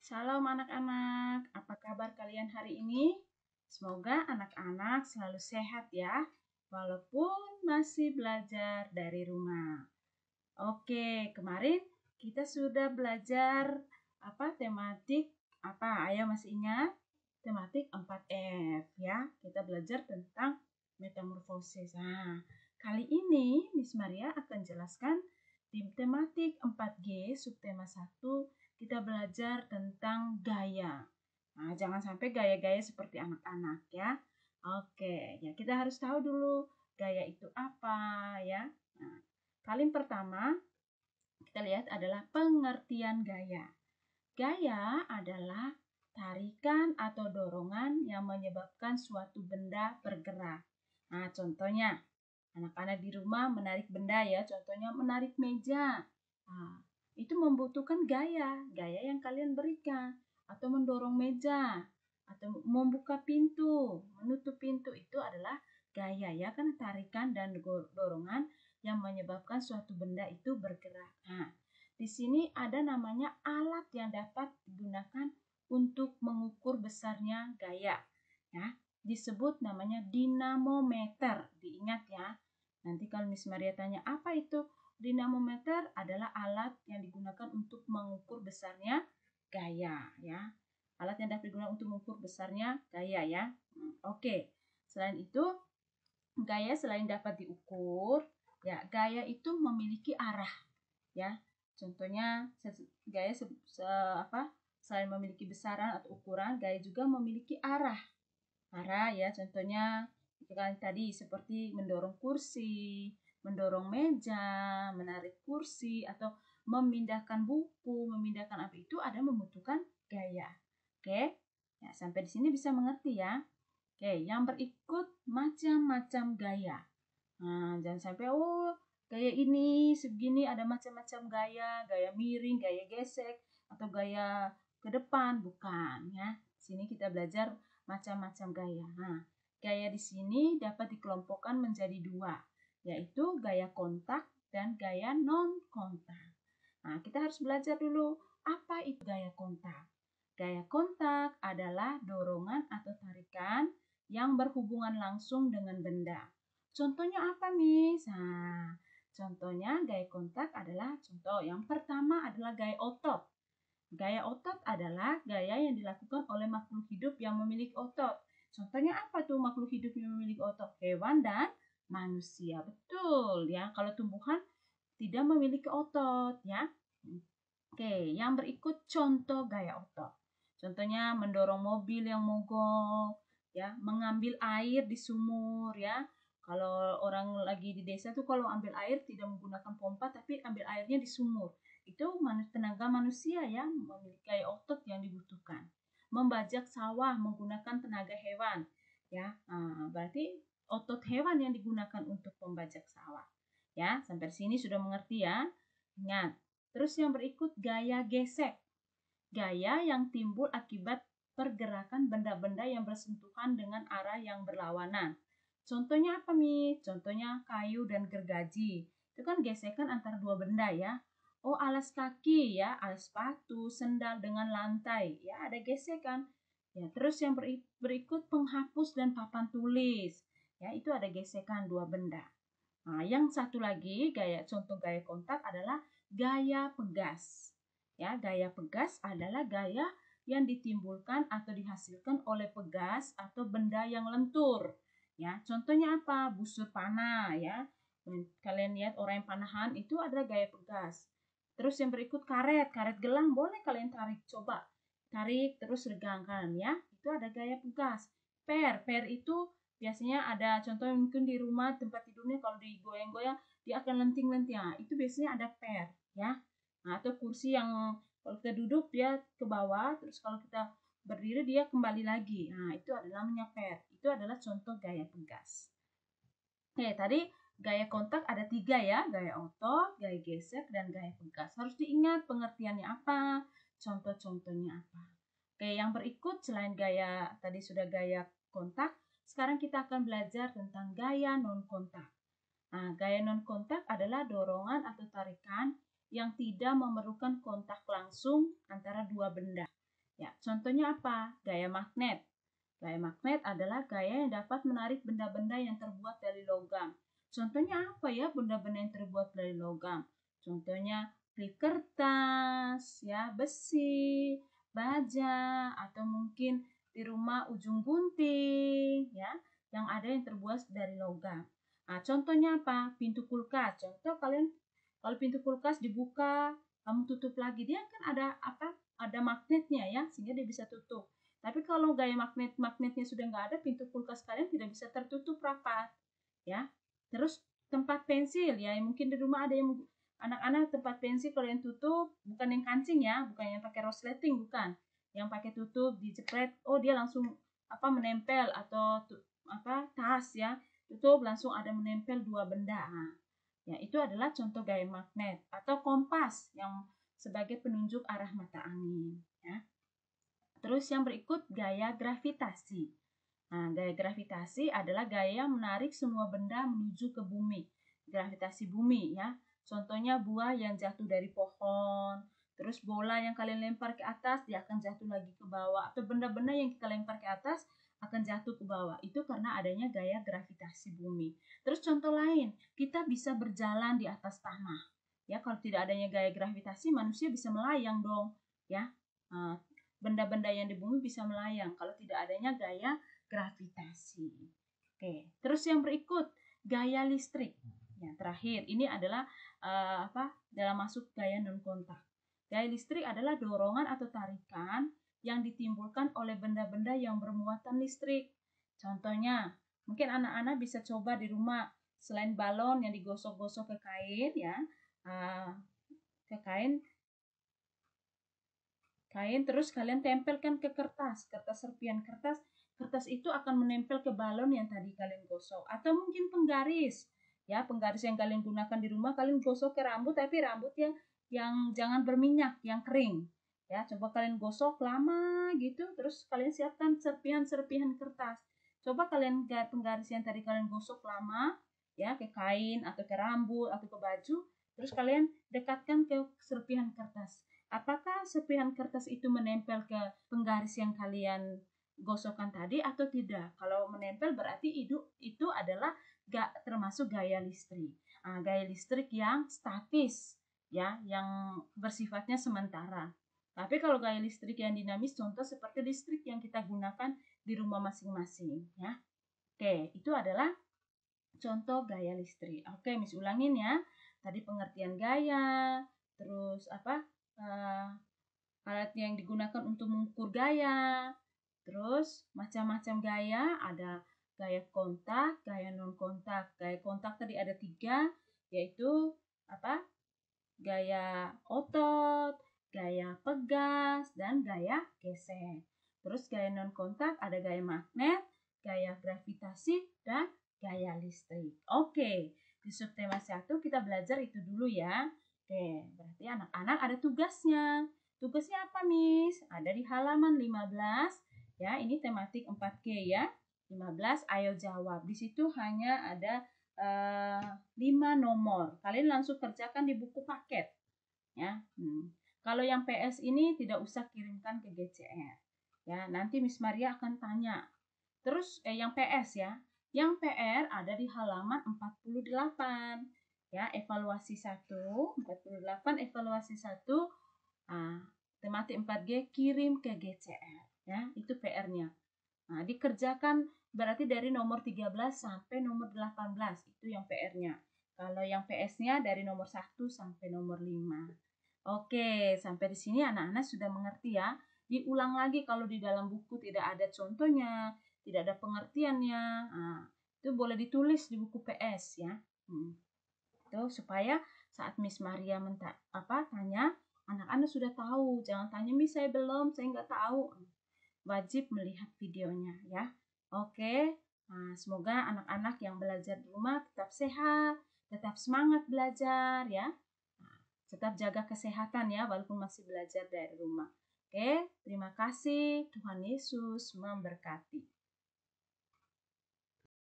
Salam anak-anak, apa kabar kalian hari ini? Semoga anak-anak selalu sehat ya, walaupun masih belajar dari rumah. Oke, kemarin kita sudah belajar tematik apa? Ayo masih ingat? Tematik 4F ya. Kita belajar tentang metamorfosis. Nah, kali ini Miss Maria akan jelaskan di tematik 4G subtema 1 kita belajar tentang gaya. Nah, jangan sampai gaya-gaya seperti anak-anak ya. Oke, ya kita harus tahu dulu gaya itu apa ya. Nah, paling pertama kita lihat adalah pengertian gaya. Gaya adalah tarikan atau dorongan yang menyebabkan suatu benda bergerak. Nah, contohnya anak-anak di rumah menarik benda ya, contohnya menarik meja. Nah, itu membutuhkan gaya yang kalian berikan. Atau mendorong meja, atau membuka pintu, menutup pintu, itu adalah gaya ya, kan tarikan dan dorongan yang menyebabkan suatu benda itu bergerak. Nah, di sini ada namanya alat yang dapat digunakan untuk mengukur besarnya gaya. Ya, disebut namanya dinamometer. Diingat ya. Nanti kalau Miss Maria tanya apa itu? Dinamometer adalah alat yang digunakan untuk mengukur besarnya gaya ya. Alat yang dapat digunakan untuk mengukur besarnya gaya ya. Oke. Selain itu, gaya selain dapat diukur, ya, gaya itu memiliki arah ya. Contohnya gaya selain memiliki besaran atau ukuran, gaya juga memiliki arah. Arah ya, contohnya kan tadi seperti mendorong kursi, mendorong meja, menarik kursi, atau memindahkan buku, memindahkan apa itu ada membutuhkan gaya. Oke, ya, sampai di sini bisa mengerti ya. Oke, yang berikut macam-macam gaya. Nah, jangan sampai gaya ini segini, ada macam-macam gaya, gaya miring, gaya gesek, atau gaya ke depan, bukan ya. Sini kita belajar macam-macam gaya. Nah, gaya di sini dapat dikelompokkan menjadi dua, yaitu gaya kontak dan gaya non kontak. Nah, kita harus belajar dulu apa itu gaya kontak. Gaya kontak adalah dorongan atau tarikan yang berhubungan langsung dengan benda. Contohnya apa, Miss? Nah, contohnya gaya kontak adalah contoh yang pertama adalah gaya otot. Gaya otot adalah gaya yang dilakukan oleh makhluk hidup yang memiliki otot. Contohnya apa tuh makhluk hidup yang memiliki otot? Hewan dan manusia. Betul ya. Kalau tumbuhan tidak memiliki otot ya. Oke, yang berikut contoh gaya otot. Contohnya mendorong mobil yang mogok, ya, mengambil air di sumur ya. Kalau orang lagi di desa tuh kalau ambil air tidak menggunakan pompa tapi ambil airnya di sumur. Itu tenaga manusia ya, memiliki gaya otot yang dibutuhkan. Membajak sawah menggunakan tenaga hewan ya. Nah, berarti otot hewan yang digunakan untuk membajak sawah. Ya, sampai sini sudah mengerti ya. Ingat. Terus yang berikut gaya gesek. Gaya yang timbul akibat pergerakan benda-benda yang bersentuhan dengan arah yang berlawanan. Contohnya apa, Mi? Contohnya kayu dan gergaji. Itu kan gesekan antara dua benda ya. Oh, alas kaki ya, alas sepatu, sendal dengan lantai. Ya, ada gesekan. Ya, terus yang berikut penghapus dan papan tulis. Ya, itu ada gesekan dua benda. Nah, yang satu lagi contoh gaya kontak adalah gaya pegas. Ya, gaya pegas adalah gaya yang ditimbulkan atau dihasilkan oleh pegas atau benda yang lentur. Ya, contohnya apa? Busur panah ya. Kalian lihat orang yang panahan itu adalah gaya pegas. Terus yang berikut karet gelang boleh kalian tarik, coba. Tarik terus regangkan ya. Itu ada gaya pegas. Per itu biasanya ada contoh mungkin di rumah tempat tidurnya kalau digoyang-goyang dia akan lenting-lenting. Nah, itu biasanya ada per ya. Nah, atau kursi yang kalau kita duduk dia ke bawah, terus kalau kita berdiri dia kembali lagi. Nah, itu adalah namanya per. Itu adalah contoh gaya pegas. Oke, tadi gaya kontak ada 3 ya, gaya otot, gaya gesek, dan gaya pegas. Harus diingat pengertiannya apa, contoh-contohnya apa. Oke, yang berikut selain gaya, tadi sudah gaya kontak, sekarang kita akan belajar tentang gaya non-kontak. Nah, gaya non-kontak adalah dorongan atau tarikan yang tidak memerlukan kontak langsung antara dua benda. Ya, contohnya apa? Gaya magnet. Gaya magnet adalah gaya yang dapat menarik benda-benda yang terbuat dari logam. Contohnya apa ya benda-benda yang terbuat dari logam? Contohnya klip kertas, ya, besi, baja, atau mungkin di rumah ujung gunting, ya, yang ada yang terbuat dari logam. Nah, contohnya apa? Pintu kulkas. Contoh kalian kalau pintu kulkas dibuka, kamu tutup lagi, dia kan ada apa? Ada magnetnya ya, sehingga dia bisa tutup. Tapi kalau gaya magnetnya sudah nggak ada, pintu kulkas kalian tidak bisa tertutup rapat, ya. Terus tempat pensil ya, mungkin di rumah ada yang anak-anak tempat pensil kalau yang tutup bukan yang kancing ya, bukan yang pakai resleting, bukan. Yang pakai tutup dijepret, oh dia langsung apa menempel atau apa tas ya, tutup langsung ada menempel dua benda. Nah, ya itu adalah contoh gaya magnet atau kompas yang sebagai penunjuk arah mata angin, ya. Terus yang berikut gaya gravitasi. Nah, gaya gravitasi adalah gaya menarik semua benda menuju ke bumi. Gravitasi bumi ya. Contohnya buah yang jatuh dari pohon, terus bola yang kalian lempar ke atas dia akan jatuh lagi ke bawah, atau benda-benda yang kita lempar ke atas akan jatuh ke bawah. Itu karena adanya gaya gravitasi bumi. Terus contoh lain, kita bisa berjalan di atas tanah. Ya, kalau tidak adanya gaya gravitasi, manusia bisa melayang dong, ya. Benda-benda yang di bumi bisa melayang kalau tidak adanya gaya gravitasi. Oke, terus yang berikut gaya listrik. Yang terakhir ini adalah dalam masuk gaya non kontak. Gaya listrik adalah dorongan atau tarikan yang ditimbulkan oleh benda-benda yang bermuatan listrik. Contohnya, mungkin anak-anak bisa coba di rumah selain balon yang digosok-gosok ke kain ya, ke kain terus kalian tempelkan ke kertas serpihan kertas itu akan menempel ke balon yang tadi kalian gosok, atau mungkin penggaris ya, penggaris yang kalian gunakan di rumah kalian gosok ke rambut, tapi rambutnya yang jangan berminyak, yang kering ya, coba kalian gosok lama gitu, terus kalian siapkan serpihan kertas, coba kalian penggaris yang tadi kalian gosok lama ya ke kain atau ke rambut atau ke baju, terus kalian dekatkan ke serpihan kertas. Apakah serpihan kertas itu menempel ke penggaris yang kalian gosokkan tadi atau tidak? Kalau menempel berarti itu adalah gak termasuk gaya listrik. Nah, gaya listrik yang statis ya, yang bersifatnya sementara. Tapi kalau gaya listrik yang dinamis, contoh seperti listrik yang kita gunakan di rumah masing-masing ya. Oke, itu adalah contoh gaya listrik. Oke, Miss ulangin ya. Tadi pengertian gaya, terus alat yang digunakan untuk mengukur gaya, terus macam-macam gaya, ada gaya kontak, gaya non kontak. Gaya kontak tadi ada 3, yaitu gaya otot, gaya pegas, dan gaya gesek. Terus gaya non kontak ada gaya magnet, gaya gravitasi, dan gaya listrik. Oke, di subtema 1 kita belajar itu dulu ya. Oke, berarti anak-anak ada tugasnya. Tugasnya apa, Miss? Ada di halaman 15. Ya, ini tematik 4G ya. 15, ayo jawab. Di situ hanya ada 5 nomor. Kalian langsung kerjakan di buku paket. Ya. Kalau yang PS ini tidak usah kirimkan ke GCR. Ya, nanti Miss Maria akan tanya. Terus yang PS ya. Yang PR ada di halaman 48. Ya, evaluasi 1, 48 evaluasi 1. Tematik 4G kirim ke GCR. Ya, itu PR-nya. Nah, dikerjakan berarti dari nomor 13 sampai nomor 18. Itu yang PR-nya. Kalau yang PS-nya dari nomor 1 sampai nomor 5. Oke, sampai di sini anak-anak sudah mengerti ya. Diulang lagi kalau di dalam buku tidak ada contohnya, tidak ada pengertiannya. Nah, itu boleh ditulis di buku PS ya. Itu supaya saat Miss Maria tanya, anak-anak sudah tahu. Jangan tanya, Miss saya belum, saya nggak tahu. Wajib melihat videonya ya. Oke, nah, semoga anak-anak yang belajar di rumah tetap sehat, tetap semangat belajar ya. Nah, tetap jaga kesehatan ya walaupun masih belajar dari rumah. Oke, terima kasih. Tuhan Yesus memberkati.